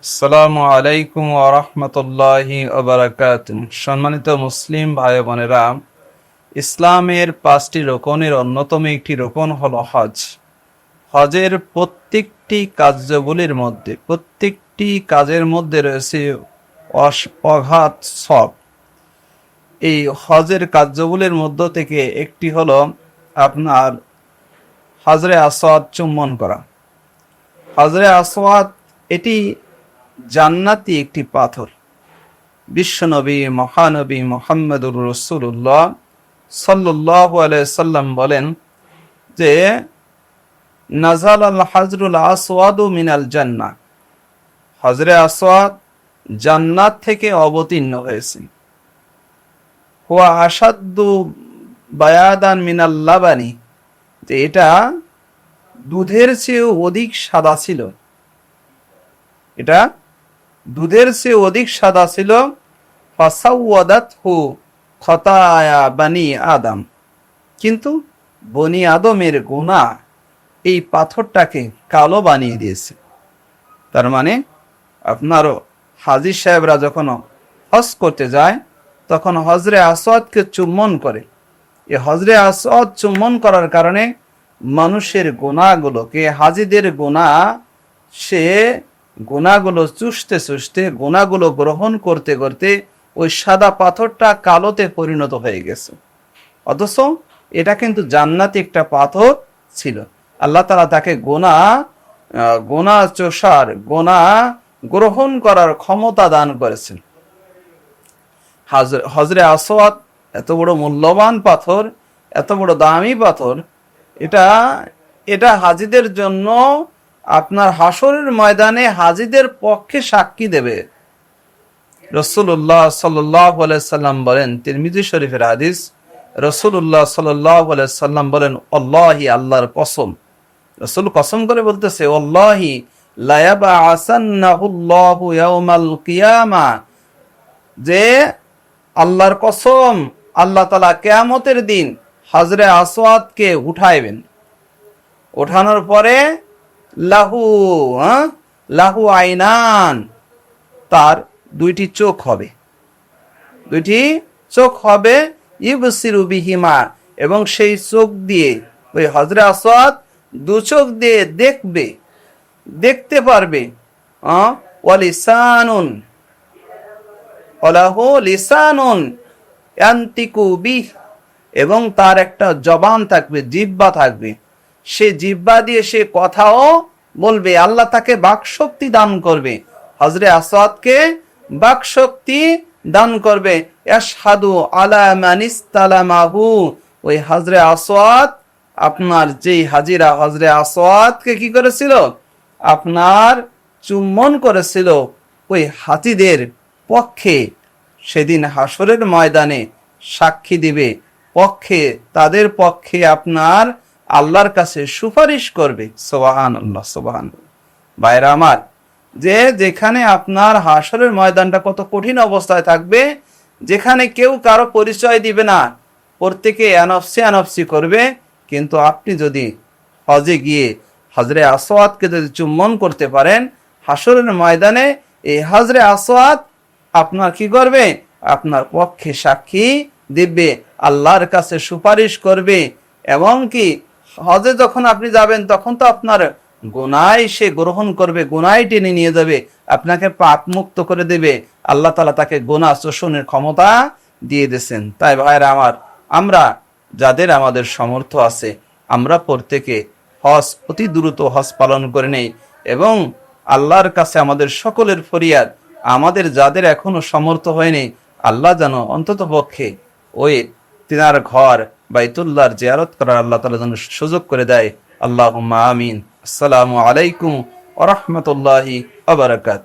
আসসালামু আলাইকুম ওয়া রাহমাতুল্লাহি ওয়া বারাকাতুহু। সম্মানিত মুসলিম ভাই বোনেরা, ইসলামের 5টি রুকনের অন্যতম একটি রুকন হলো হজ। হজের প্রত্যেকটি কাজের মধ্যে রয়েছে অগাধ সওয়াব। এই হজের কার্যগুলির মধ্য থেকে একটি হলো আপনার হাজরে আসওয়াদ চুম্বন করা। হাজরে আসওয়াদ এটি জান্নাতি একটি পাথর। বিশ্বনবী মহানবী মুহাম্মদুর রাসূলুল্লাহ সাল্লাল্লাহু আলাইহি সাল্লাম বলেন যে নাজাল আল হাজরুল আসওয়াদু মিনাল জান্নাহ, হজরে আসওয়াদ জান্নাত থেকে অবতীর্ণ হয়েছে। হুয়া আসাদ্দু বায়াদান মিনাল লাবানি, যে এটা দুধের চেয়েও অধিক সাদা ছিল। এটা দুধের চেয়ে অধিক সাদা ছিল। ফাসাওয়াদাতহু খতায়া বানি আদম, কিন্তু বনি আদমের গুনাহ এই পাথরটাকে কালো বানিয়ে দিয়েছে। তার মানে আপনারও হাজী সাহেবরা যখন হজ করতে যায় তখন হজরে আসওয়াদকে চুম্বন করে। এই হজরে আসওয়াদ চুম্বন করার কারণে মানুষের গুনাহগুলোকে, হাজীদের গুনাহ, সে গুনাহগুলো চুষতে চুষতে, গুনাহগুলো গ্রহণ করতে করতে ওই সাদা পাথরটা কালোতে পরিণত হয়ে গেছে। অথচ এটা কিন্তু জান্নাতি একটা পাথর ছিল। আল্লাহ তাআলা তাকে গুনাহ চোষার, গুনাহ গ্রহণ করার ক্ষমতা দান করেছেন। হজরে আসওয়াদ এত বড় মূল্যবান পাথর, এত বড় দামি পাথর, এটা হাজীদের জন্য আপনার হাসরের ময়দানে হাজীদের পক্ষে সাক্ষী দেবে। রাসূলুল্লাহ সাল্লাল্লাহু আলাইহি সাল্লাম বলেন, তিরমিজি শরীফের হাদিস, রাসূলুল্লাহ সাল্লাল্লাহু আলাইহি সাল্লাম বলেন, আল্লাহি, আল্লাহর কসম, রাসূল কসম করে বলতেছে, আল্লাহি লা ইয়াবআসান্নাহুল্লাহু ইয়াউমাল কিয়ামা, যে আল্লাহর কসম, আল্লাহ তাআলা কিয়ামতের দিন হজরে আসওয়াদকে উঠাইবেন। ওঠানোর পরে লাহু আইনান, তার দুইটি চোখ হবে, ইবসিরু বিহিমা, এবং সেই চোখ দিয়ে, ওই হজরে আসওয়াদ দু চোখ দিয়ে দেখতে পারবে। ওয়ালিসানুন, ওয়ালাহু লিসানুন ইয়ান্তিকু বিহ, এবং তার একটা জবান থাকবে, জিহ্বা থাকবে, সে জিহ্বা দিয়ে সে কথাও বলবে। আল্লাহ তাকে বাকশক্তি দান করবে, হজরে আসওয়াদকে বাকশক্তি দান করবে। ইয়াশহাদু আলা মান ইসতালামাহু, ওই হজরে আসওয়াদ, আপনার যেই হাজিরা হজরে আসওয়াদকে কি করেছিল, আপনার চুম্বন করেছিল, ওই হাজিদের পক্ষে সেদিন হাসরের ময়দানে সাক্ষী দিবে, তাদের পক্ষে আপনার আল্লাহর কাছে সুপারিশ করবে। সুবহানাল্লাহ, সুবহানাল্লাহ। ভাইরা আমার, যেখানে আপনার হাসরের ময়দানটা কত কঠিন অবস্থায় থাকবে, যেখানে কেউ কারো পরিচয় দিবে না, প্রত্যেকে আনফসি করবে। কিন্তু আপনি যদি হজে গিয়ে হজরে আসওয়াদকে যদি চুম্বন করতে পারেন, হাসরের ময়দানে এই হজরে আসওয়াদ আপনার কি করবে, আপনার পক্ষে সাক্ষী দিবে, আল্লাহর কাছে সুপারিশ করবে। এবং কি হজে যখন আপনি যাবেন তখন তো আপনার গুনাহ সে গ্রহণ করবে, গুনাহ টেনে নিয়ে যাবে, আপনাকে পাপ মুক্ত করে দেবে। আল্লাহ তাআলা তাকে গুনাহ শোষণের ক্ষমতা দিয়ে দিয়েছেন। তাই ভাইরা আমার, আমরা যাদের আমাদের সামর্থ্য আছে, আমরা প্রত্যেকে হজ অতি দ্রুত হজ পালন করে নেই। এবং আল্লাহর কাছে আমাদের সকলের ফরিয়াদ, আমাদের যাদের এখনো সামর্থ্য হয়নি, আল্লাহ যেন অন্তত পক্ষে ওই তিনার ঘর বাইতুল্লাহর জিয়ারত করার আল্লাহ তাআলা যেন সুযোগ করে দেয়। আল্লাহুম্মা আমিন। আসসালামু আলাইকুম ওয়া রাহমাতুল্লাহি ওয়া বারাকাতুহু।